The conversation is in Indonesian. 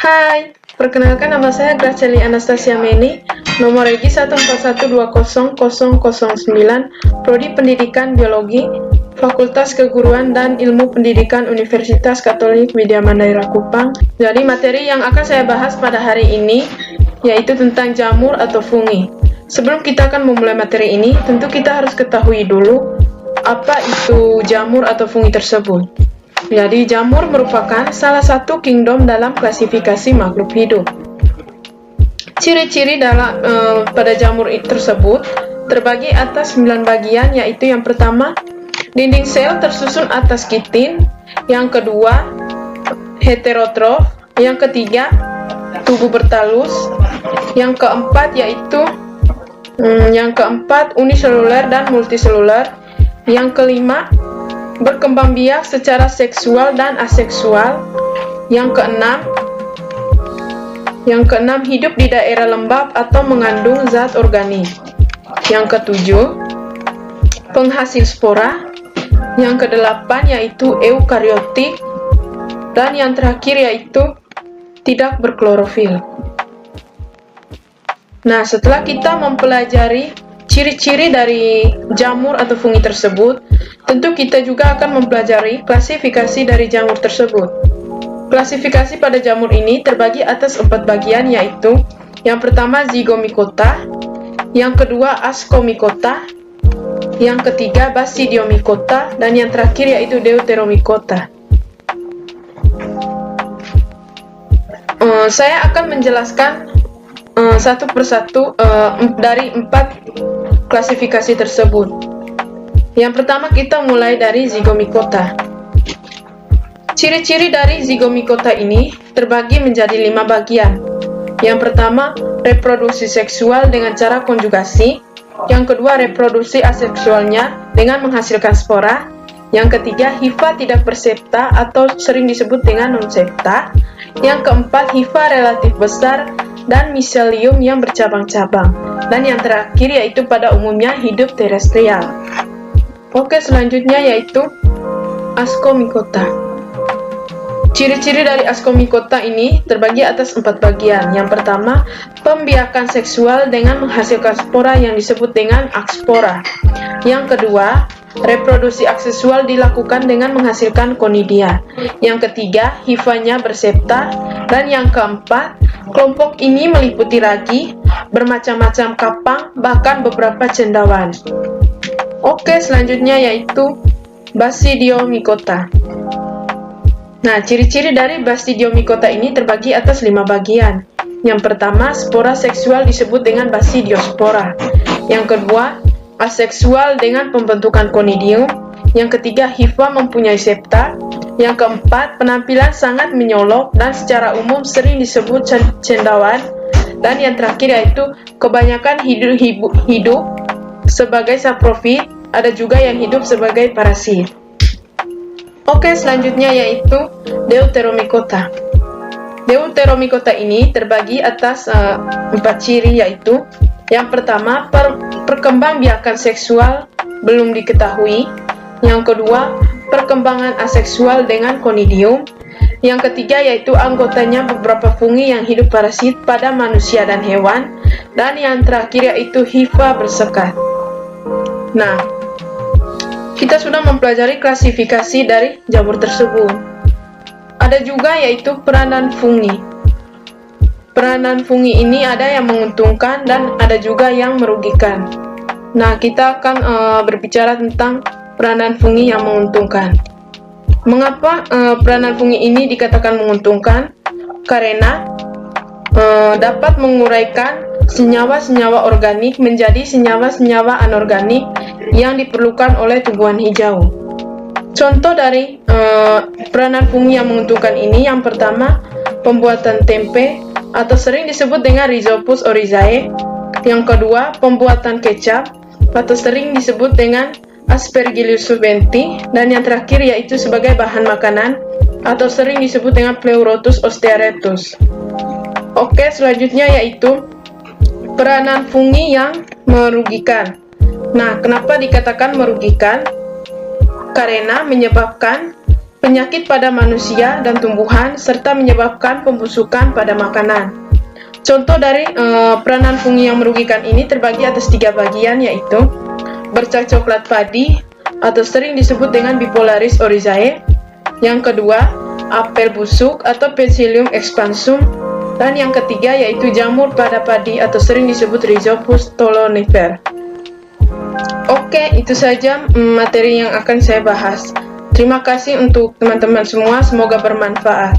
Hai, perkenalkan nama saya Graceli Anastasia Meni, nomor regi 141200009, Prodi Pendidikan Biologi, Fakultas Keguruan dan Ilmu Pendidikan Universitas Katolik Widya Mandira Kupang. Jadi materi yang akan saya bahas pada hari ini yaitu tentang jamur atau fungi. Sebelum kita akan memulai materi ini, tentu kita harus ketahui dulu apa itu jamur atau fungi tersebut. Jadi jamur merupakan salah satu kingdom dalam klasifikasi makhluk hidup. Ciri-ciri pada jamur tersebut terbagi atas 9 bagian, yaitu yang pertama, dinding sel tersusun atas kitin, yang kedua, heterotrof, yang ketiga, tubuh bertalus, yang keempat uniseluler dan multiseluler, yang kelima, berkembang biak secara seksual dan aseksual, yang keenam hidup di daerah lembab atau mengandung zat organik, yang ketujuh penghasil spora, yang kedelapan yaitu eukariotik, dan yang terakhir yaitu tidak berklorofil. Nah, setelah kita mempelajari ciri-ciri dari jamur atau fungi tersebut, tentu kita juga akan mempelajari klasifikasi dari jamur tersebut. Klasifikasi pada jamur ini terbagi atas 4 bagian, yaitu yang pertama zygomicota, yang kedua ascomicota, yang ketiga basidiomycota, dan yang terakhir yaitu deuteromycota. Saya akan menjelaskan satu persatu dari 4 klasifikasi tersebut. Yang pertama kita mulai dari zygomicota. Ciri-ciri dari zygomicota ini terbagi menjadi 5 bagian. Yang pertama, reproduksi seksual dengan cara konjugasi. Yang kedua, reproduksi aseksualnya dengan menghasilkan spora. Yang ketiga, hifa tidak bersepta atau sering disebut dengan non-septa. Yang keempat, hifa relatif besar dan miselium yang bercabang-cabang. Dan yang terakhir yaitu pada umumnya hidup terestrial. Oke, selanjutnya yaitu ascomicota. Ciri-ciri dari ascomicota ini terbagi atas 4 bagian. Yang pertama, pembiakan seksual dengan menghasilkan spora yang disebut dengan akspora. Yang kedua, reproduksi aksesual dilakukan dengan menghasilkan konidia. Yang ketiga, hifanya bersepta. Dan yang keempat, kelompok ini meliputi ragi, bermacam-macam kapang, bahkan beberapa cendawan. Oke, selanjutnya yaitu basidiomycota. Nah, ciri-ciri dari basidiomycota ini terbagi atas 5 bagian. Yang pertama, spora seksual disebut dengan basidiospora. Yang kedua, aseksual dengan pembentukan konidium. Yang ketiga, hifa mempunyai septa. Yang keempat, penampilan sangat menyolok dan secara umum sering disebut cendawan. Dan yang terakhir yaitu kebanyakan hidup sebagai saprofit, ada juga yang hidup sebagai parasit. Oke, selanjutnya yaitu deuteromycota. Deuteromycota ini terbagi atas 4 ciri, yaitu yang pertama, perkembangbiakan seksual belum diketahui. Yang kedua, perkembangan aseksual dengan konidium. Yang ketiga yaitu anggotanya beberapa fungi yang hidup parasit pada manusia dan hewan. Dan yang terakhir yaitu hifa bersekat. Nah, kita sudah mempelajari klasifikasi dari jamur tersebut. Ada juga yaitu peranan fungi. Peranan fungi ini ada yang menguntungkan dan ada juga yang merugikan. Nah, kita akan berbicara tentang peranan fungi yang menguntungkan. Mengapa peranan fungi ini dikatakan menguntungkan? Karena dapat menguraikan senyawa-senyawa organik menjadi senyawa-senyawa anorganik yang diperlukan oleh tumbuhan hijau. Contoh dari peranan fungi yang menguntungkan ini, yang pertama, pembuatan tempe atau sering disebut dengan Rhizopus oryzae. Yang kedua, pembuatan kecap atau sering disebut dengan Aspergillus subenti. Dan yang terakhir yaitu sebagai bahan makanan atau sering disebut dengan Pleurotus ostearetus. Oke, selanjutnya yaitu peranan fungi yang merugikan. Nah, kenapa dikatakan merugikan? Karena menyebabkan penyakit pada manusia dan tumbuhan, serta menyebabkan pembusukan pada makanan. Contoh dari peranan fungi yang merugikan ini terbagi atas 3 bagian, yaitu bercak coklat padi atau sering disebut dengan Bipolaris oryzae. Yang kedua, apel busuk atau Penicillium expansum. Dan yang ketiga yaitu jamur pada padi atau sering disebut Rhizopus stolonifer. Oke, itu saja materi yang akan saya bahas. Terima kasih untuk teman-teman semua, semoga bermanfaat.